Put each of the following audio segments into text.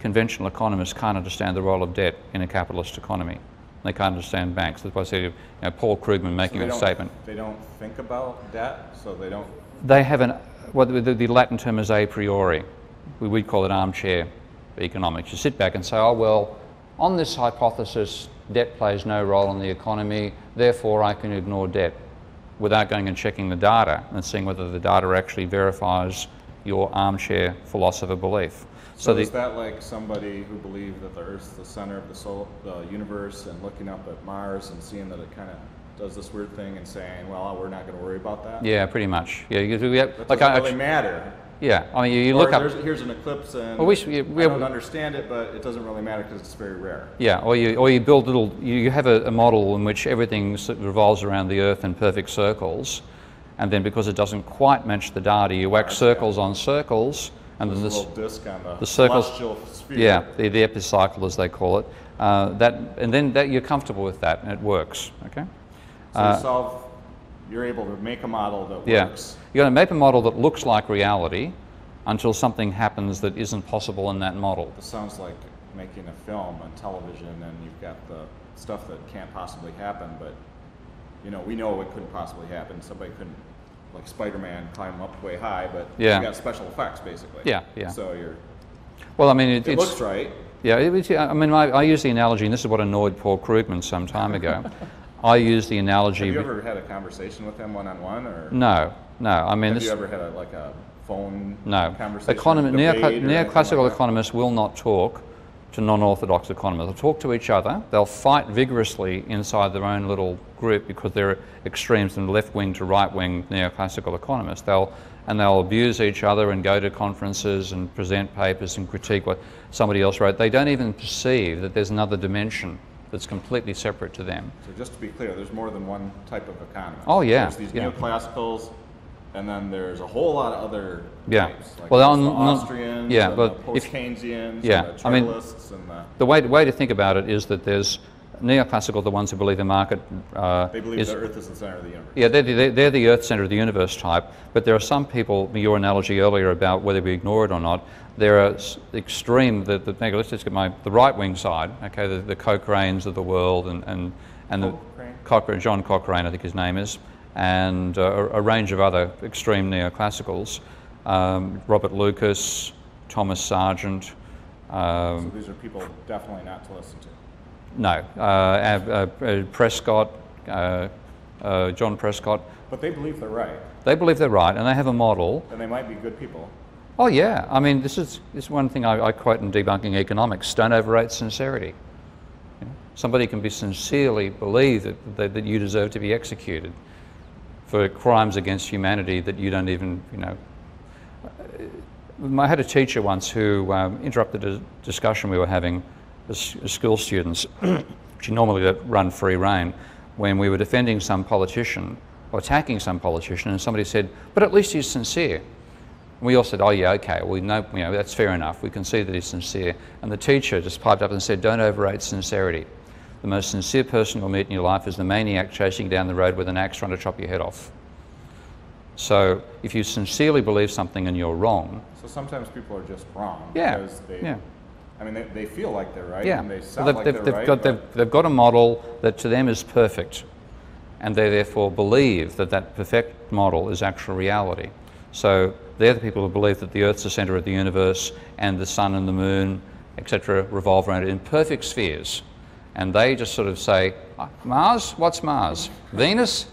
conventional economists can't understand the role of debt in a capitalist economy. They can't understand banks. That's why I said, Paul Krugman making a statement. They don't think about debt, so they don't. They have the Latin term is a priori. We'd call it armchair economics. You sit back and say, oh well, on this hypothesis, debt plays no role in the economy, therefore I can ignore debt, without going and checking the data and seeing whether the data actually verifies your armchair philosopher belief. So is that like somebody who believed that the Earth's the center of the universe and looking up at Mars and seeing that it kind of does this weird thing and saying, well, we're not going to worry about that? Yeah, pretty much. Yeah, that doesn't really matter. Yeah, I mean, you look up. Here's an eclipse, and I don't understand it, but it doesn't really matter because it's very rare. Yeah, or you build you have a model in which everything revolves around the Earth in perfect circles, and then because it doesn't quite match the data, you wax circles on circles, and then this little disc on the circles, celestial sphere. Yeah, the epicycle as they call it. Then you're comfortable with that, and it works. Okay. So you're able to make a model that works. You're going to make a model that looks like reality until something happens that isn't possible in that model. This sounds like making a film on television, and you've got the stuff that can't possibly happen, but we know it couldn't possibly happen. Somebody couldn't, like Spider-Man, climb up way high, but you got special effects basically. Yeah. So you're. Well, I mean, it looks right. Yeah, I use the analogy, and this is what annoyed Paul Krugman some time ago. I use the analogy. Have you ever had a conversation with him one-on-one, or? No. I mean, have you ever had a phone conversation? Neoclassical economists will not talk to non-orthodox economists. They'll talk to each other. They'll fight vigorously inside their own little group because they're extremes from left-wing to right-wing neoclassical economists. They'll abuse each other and go to conferences and present papers and critique what somebody else wrote. They don't even perceive that there's another dimension that's completely separate to them. So just to be clear, there's more than one type of economist. Oh yeah. There's these neoclassicals, and then there's a whole lot of other types. Like the Austrians, and the post-Keynesians, and the chartelists, the way to think about it is that there's neoclassical, the ones who believe the market they believe the Earth is the center of the universe. Yeah, they're the Earth center of the universe type, but there are some people, your analogy earlier about whether we ignore it or not, there are extreme, let's just get the right-wing side, okay, the Cochranes of the world, and John Cochrane, I think his name is, and a range of other extreme neoclassicals, Robert Lucas, Thomas Sargent. So these are people definitely not to listen to. No, Prescott, John Prescott. But they believe they're right. They believe they're right, and they have a model. And they might be good people. Oh yeah, I mean, this is one thing I quote in Debunking Economics: don't overrate sincerity. Somebody can be sincerely believe that you deserve to be executed for crimes against humanity that you don't even, I had a teacher once who interrupted a discussion we were having as school students, which normally let run free rein, when we were defending some politician or attacking some politician, and somebody said, but at least he's sincere. And we all said, oh yeah, okay, well, no, that's fair enough. We can see that he's sincere. And the teacher just piped up and said, don't overrate sincerity. The most sincere person you'll meet in your life is the maniac chasing down the road with an axe trying to chop your head off. So if you sincerely believe something and you're wrong. So sometimes people are just wrong. Yeah. Because they feel like they're right. Yeah. And they sound like they're right. They've got a model that to them is perfect, and they therefore believe that perfect model is actual reality. So they're the people who believe that the Earth's the center of the universe and the sun and the moon, etc., revolve around it in perfect spheres. And they just sort of say, Mars? What's Mars? Venus?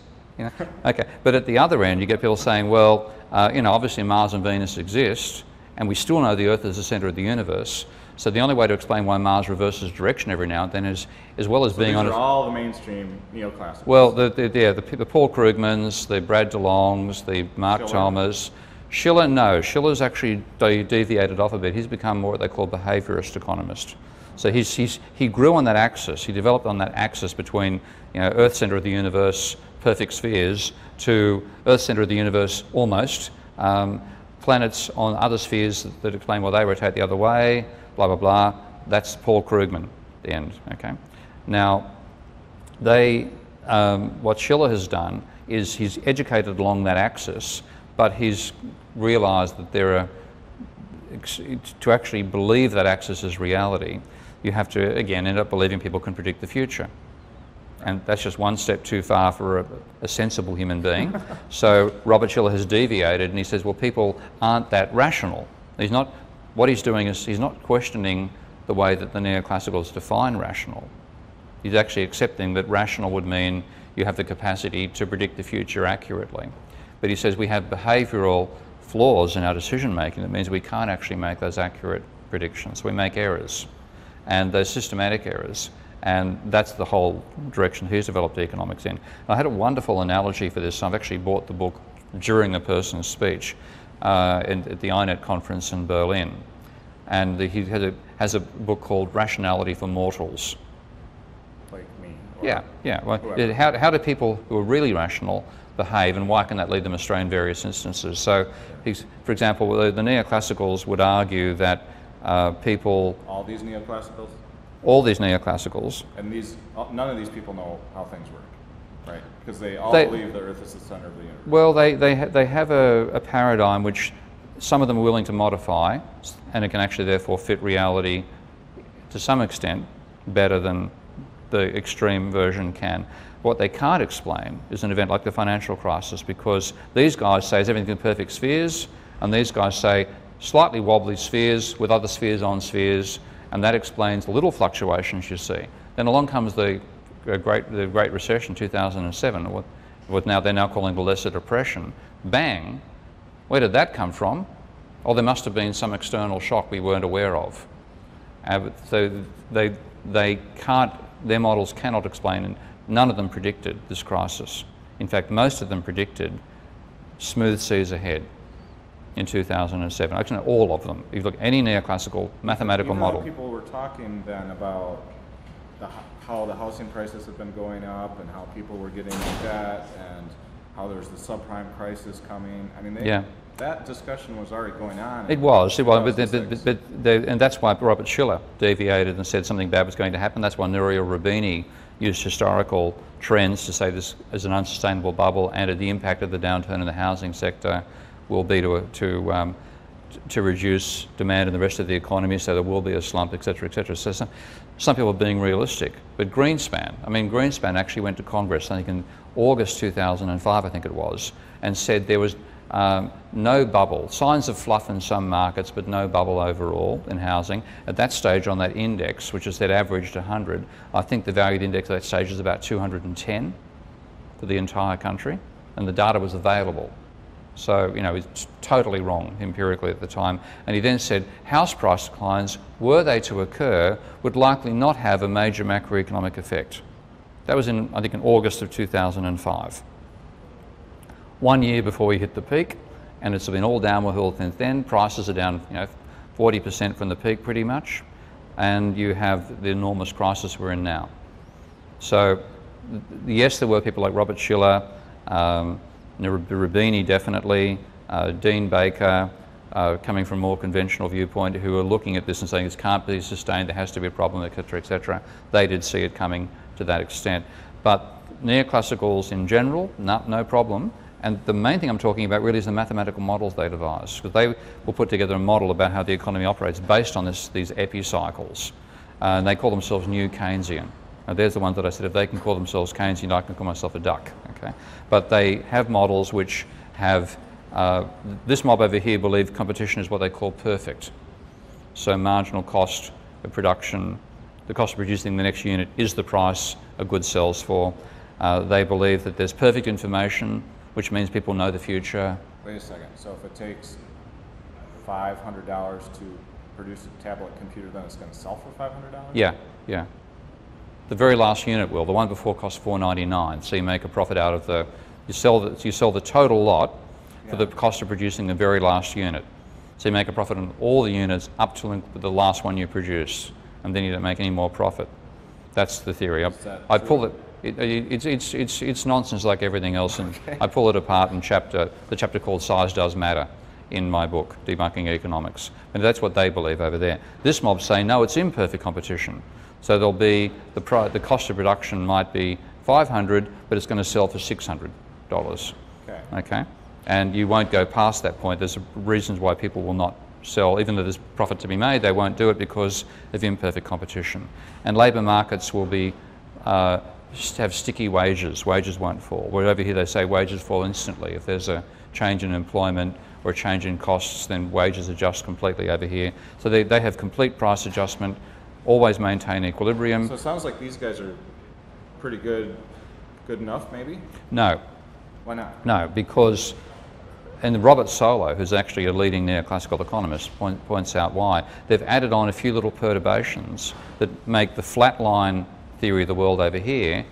Okay. But at the other end, you get people saying, well, obviously Mars and Venus exist, and we still know the Earth is the center of the universe. So the only way to explain why Mars reverses direction every now and then is, as well as being on these are all the mainstream neoclassicals. Well, the Paul Krugmans, the Brad DeLongs, the Mark Chalmers. Schiller, no. Schiller's actually deviated off a bit. He's become more what they call behaviorist economist. So he grew on that axis. He developed on that axis between Earth center of the universe, perfect spheres, to Earth center of the universe almost, planets on other spheres that explain why they rotate the other way, blah blah blah. That's Paul Krugman. The end. Okay. Now, what Schiller has done is he's educated along that axis, but he's realised that there are to actually believe that axis is reality, you have to, again, end up believing people can predict the future. And that's just one step too far for a sensible human being. So Robert Shiller has deviated and he says, well, people aren't that rational. What he's doing is he's not questioning the way that the neoclassicals define rational. He's actually accepting that rational would mean you have the capacity to predict the future accurately. But he says we have behavioural flaws in our decision making. That means we can't actually make those accurate predictions. We make errors, and those systematic errors. And that's the whole direction he's developed economics in. I had a wonderful analogy for this. I've actually bought the book during a person's speech at the INET conference in Berlin. And he has a book called Rationality for Mortals. Like me? Yeah. Well, how do people who are really rational behave, and why can that lead them astray in various instances? So, for example, the neoclassicals would argue that people... All these neoclassicals? All these neoclassicals. And none of these people know how things work, right? Because they all believe the Earth is the center of the universe. Well, they have a paradigm which some of them are willing to modify, and it can actually therefore fit reality to some extent better than the extreme version can. What they can't explain is an event like the financial crisis, because these guys say it's everything in perfect spheres, and these guys say slightly wobbly spheres with other spheres on spheres, and that explains the little fluctuations you see. Then along comes the Great Recession, 2007, what they're now calling the Lesser Depression. Bang! Where did that come from? Oh, there must have been some external shock we weren't aware of. So their models cannot explain, and none of them predicted this crisis. In fact, most of them predicted smooth seas ahead in 2007. Actually, not all of them. If you look at any neoclassical mathematical model. People were talking then about how the housing prices have been going up and how people were getting into debt and how there's the subprime crisis coming. I mean, that discussion was already going on. It was, and that's why Robert Shiller deviated and said something bad was going to happen. That's why Nouriel Roubini used historical trends to say this is an unsustainable bubble, and the impact of the downturn in the housing sector will be to reduce demand in the rest of the economy, so there will be a slump, etc., etc. So some people are being realistic. But Greenspan actually went to Congress, I think in August 2005, I think it was, and said there was no bubble, signs of fluff in some markets, but no bubble overall in housing. At that stage on that index, which is that averaged 100, I think the valued index at that stage is about 210 for the entire country, and the data was available. So, it's totally wrong empirically at the time. And he then said house price declines, were they to occur, would likely not have a major macroeconomic effect. That was in August of 2005. 1 year before we hit the peak, and it's been all downhill since then. Prices are down 40% from the peak pretty much, and you have the enormous crisis we're in now. So yes, there were people like Robert Shiller, Roubini definitely, Dean Baker, coming from a more conventional viewpoint, who are looking at this and saying this can't be sustained, there has to be a problem, etc., etc. They did see it coming to that extent. But neoclassicals in general, no problem. And the main thing I'm talking about really is the mathematical models they devised, because they will put together a model about how the economy operates based on these epicycles. And they call themselves New Keynesian. Now, there's the ones that I said, if they can call themselves Keynesian, I can call myself a duck. Okay? But they have models which have, this mob over here believe competition is what they call perfect. So marginal cost of production, the cost of producing the next unit is the price a good sells for. They believe that there's perfect information, which means people know the future. Wait a second, so if it takes $500 to produce a tablet computer, then it's going to sell for $500? Yeah. The very last unit will. The one before cost $4.99. So you make a profit out of you sell the total lot for the cost of producing the very last unit. So you make a profit on all the units up to the last one you produce, and then you don't make any more profit. That's the theory. I pull it. It's nonsense like everything else, and I pull it apart in the chapter called Size Does Matter in my book, Debunking Economics. And that's what they believe over there. This mob say, no, it's imperfect competition. So there'll be, the cost of production might be $500, but it's going to sell for $600. Okay? And you won't go past that point. There's reasons why people will not sell, even though there's profit to be made, they won't do it because of imperfect competition. And labour markets will be have sticky wages. Wages won't fall. Where over here they say wages fall instantly. If there's a change in employment or a change in costs, then wages adjust completely over here. So they have complete price adjustment, always maintain equilibrium. So it sounds like these guys are pretty good enough, maybe? No. Why not? No, because, and Robert Solow, who's actually a leading neoclassical economist, points out why. They've added on a few little perturbations that make the flat line theory of the world over here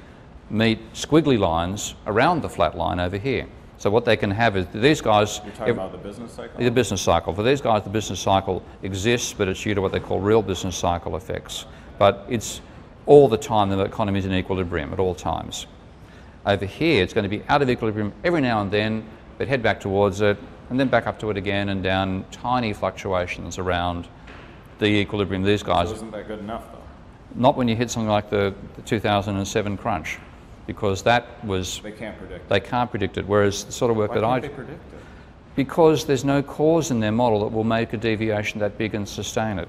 meet squiggly lines around the flat line over here. So what they can have is these guys... You're talking about the business cycle? The business cycle. For these guys, the business cycle exists, but it's due to what they call real business cycle effects. But it's all the time the economy is in equilibrium at all times. Over here, it's going to be out of equilibrium every now and then, but head back towards it, and then back up to it again, and down tiny fluctuations around the equilibrium. These guys... So isn't that good enough, though? Not when you hit something like the 2007 crunch, because that was... They can't predict it. They can't predict it, whereas the sort of work Why that can't they predict it? Because there's no cause in their model that will make a deviation that big and sustain it.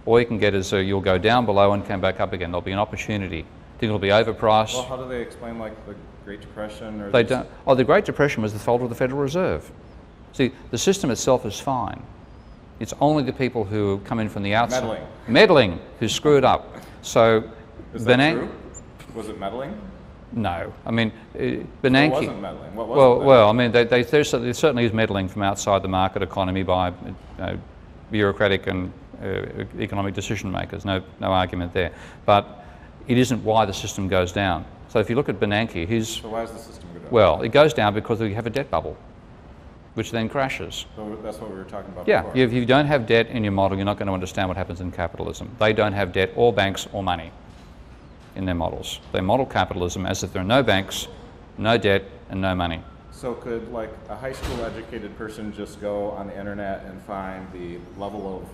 All you can get is you'll go down below and come back up again. There'll be an opportunity. Think it'll be overpriced. Well, how do they explain like the Great Depression? Or they don't. Oh, the Great Depression was the fault of the Federal Reserve. See, the system itself is fine. It's only the people who come in from the outside. Meddling, who screw it up. So, is that true? Was it meddling? No, I mean, Bernanke... It wasn't meddling. What was well, it meddling? well, I mean, there certainly is meddling from outside the market economy by bureaucratic and economic decision makers. No argument there. But it isn't why the system goes down. So if you look at Bernanke, So why does the system go down? Well, it goes down because you have a debt bubble, which then crashes. So that's what we were talking about Yeah, before. if you don't have debt in your model, you're not going to understand what happens in capitalism. They don't have debt or banks or money in their models. They model capitalism as if there are no banks, no debt, and no money. So could like a high school educated person just go on the internet and find the level of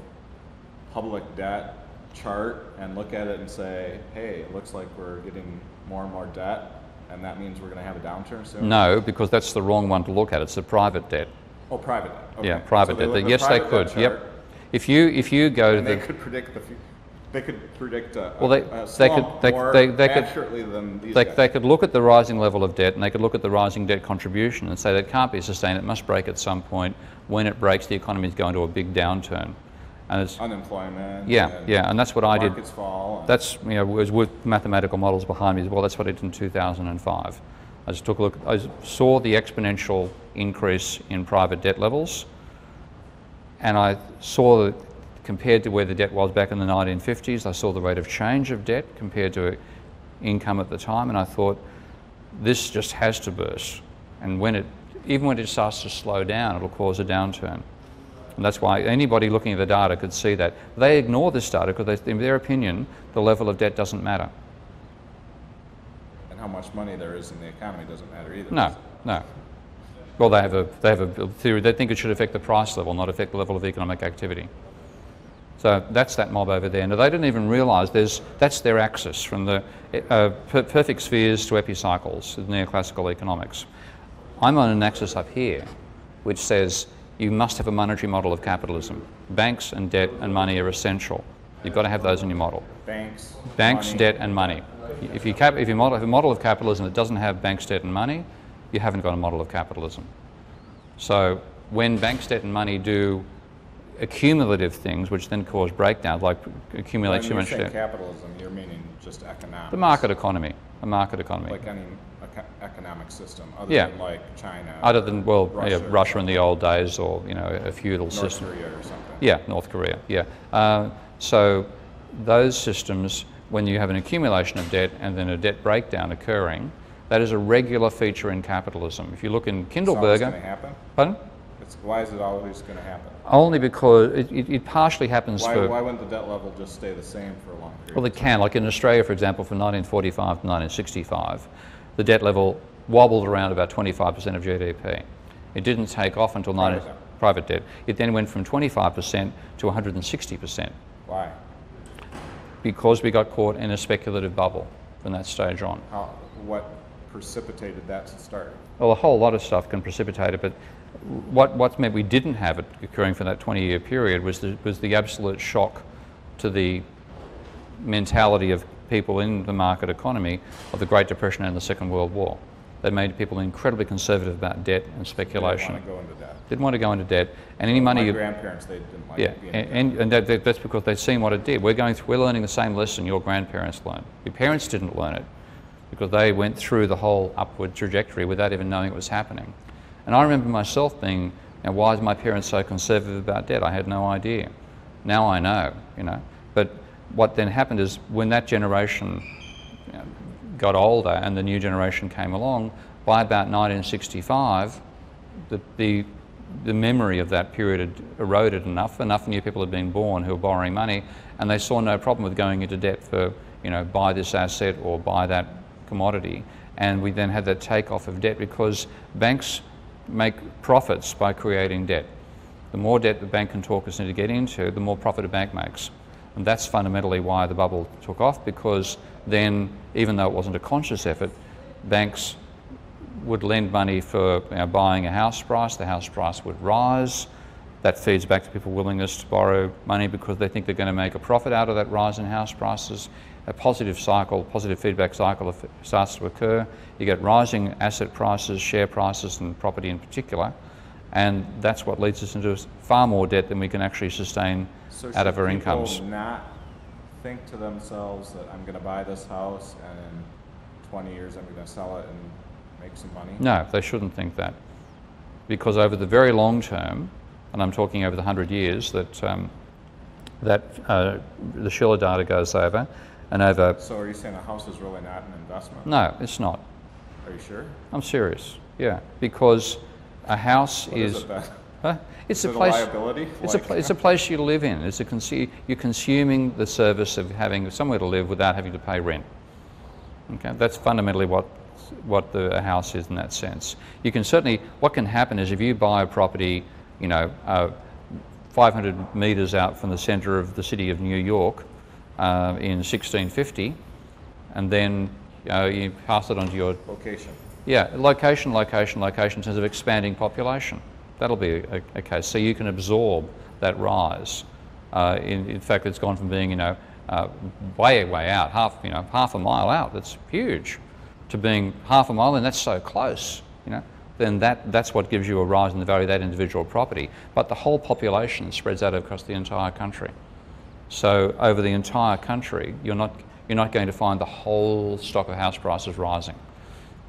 public debt chart and look at it and say, hey, it looks like we're getting more and more debt, and that means we're going to have a downturn soon? No, because that's the wrong one to look at. It's the private debt. Oh, private debt. Okay. Yeah, private So debt. Yes, they could. Yep. If you go to they the... could predict the future. They could predict a they could accurately than these guys. They could look at the rising level of debt, and they could look at the rising debt contribution and say that can't be sustained. It must break at some point. When it breaks, the economy is going to a big downturn, and it's unemployment. Yeah, and that's what I did. Markets fall. That's was with mathematical models behind me as well. That's what I did in 2005. I just took a look. I saw the exponential increase in private debt levels, and I saw that compared to where the debt was back in the 1950s, I saw the rate of change of debt compared to income at the time, and I thought, this just has to burst. And even when it starts to slow down, it'll cause a downturn. And that's why anybody looking at the data could see that. They ignore this data because in their opinion, the level of debt doesn't matter. And how much money there is in the economy doesn't matter either. No. Well, they have a theory. They think it should affect the price level, not affect the level of economic activity. So that's that mob over there. Now, they didn't even realise that's their axis from the perfect spheres to epicycles, neoclassical economics. I'm on an axis up here, which says you must have a monetary model of capitalism. Banks and debt and money are essential. You've got to have those in your model. Banks, money. Debt, and money. If you have a model of capitalism that doesn't have banks, debt, and money, you haven't got a model of capitalism. So when banks, debt, and money do accumulative things, which then cause breakdowns, like accumulate too much debt. When you say capitalism, you're meaning just economics. The market economy. A market economy. Like any economic system, other than like China. Other than Russia in the old days, or a feudal system. North Korea or something. Yeah, North Korea. Yeah. So those systems, when you have an accumulation of debt and then a debt breakdown occurring, that is a regular feature in capitalism. If you look in Kindleberger. It's always going to happen. Pardon? Why is it always going to happen? Only because it partially happens Why wouldn't the debt level just stay the same for a long period? Well, it can. Like in Australia, for example, from 1945 to 1965, the debt level wobbled around about 25% of GDP. It didn't take off until private debt. It then went from 25% to 160%. Why? Because we got caught in a speculative bubble from that stage on. What precipitated that to start? Well, a whole lot of stuff can precipitate it, but what meant we didn't have it occurring for that 20-year period was the absolute shock to the mentality of people in the market economy of the Great Depression and the Second World War. They made people incredibly conservative about debt and speculation. Didn't want to go into debt. Didn't want to go into debt, and any money. My grandparents, they didn't like being in debt. And that's because they'd seen what it did. We're learning the same lesson your grandparents learned. Your parents didn't learn it because they went through the whole upward trajectory without even knowing it was happening. And I remember myself being, why is my parents so conservative about debt? I had no idea. Now I know, But what then happened is when that generation got older and the new generation came along, by about 1965, the memory of that period had eroded enough new people had been born who were borrowing money, and they saw no problem with going into debt for, buy this asset or buy that commodity. And we then had that takeoff of debt because banks make profits by creating debt. The more debt the bank can talk us into get into, the more profit a bank makes. And that's fundamentally why the bubble took off, because then, even though it wasn't a conscious effort, banks would lend money for buying a house price. The house price would rise. That feeds back to people's willingness to borrow money because they think they're going to make a profit out of that rise in house prices. A positive cycle, positive feedback cycle starts to occur. You get rising asset prices, share prices, and property in particular. And that's what leads us into far more debt than we can actually sustain out of our incomes. So should people not think to themselves that I'm going to buy this house and in 20 years I'm going to sell it and make some money? No, they shouldn't think that. Because over the very long term, and I'm talking over the 100 years that the Schiller data goes over, and over... So are you saying a house is really not an investment? No, it's not. Are you sure? I'm serious, yeah. Because a house what is... it then? Huh? It's is a place. A liability? It's a place you live in. You're consuming the service of having somewhere to live without having to pay rent. Okay, that's fundamentally what a house is in that sense. You can certainly. What can happen is if you buy a property, 500 meters out from the center of the city of New York in 1650, and then you pass it on to your location. Yeah, location in terms of expanding population. That'll be a case. So you can absorb that rise. In fact, it's gone from being, way out, half a mile out. That's huge, to being half a mile, and that's so close. Then that's what gives you a rise in the value of that individual property. But the whole population spreads out across the entire country. So over the entire country, you're not going to find the whole stock of house prices rising.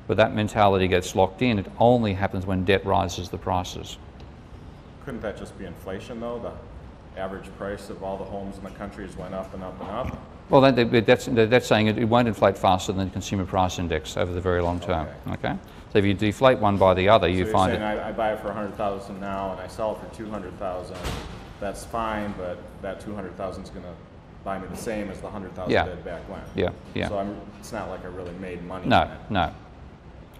But that mentality gets locked in. It only happens when debt rises the prices. Couldn't that just be inflation, though? The average price of all the homes in the country has went up and up and up? Well, that's saying it won't inflate faster than the consumer price index over the very long term. Okay. So if you deflate one by the other, you find it. I buy it for $100,000 now, and I sell it for $200,000. That's fine, but that $200,000 is going to buy me the same as the $100,000 did back when. Yeah. So it's not like I really made money. No.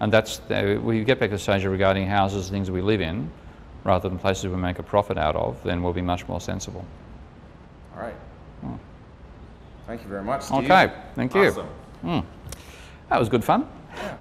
And that's, we get back to the stage regarding houses, things we live in, rather than places we make a profit out of, then we'll be much more sensible. All right. Thank you very much, Steve. Okay, thank you. Awesome. That was good fun. Yeah.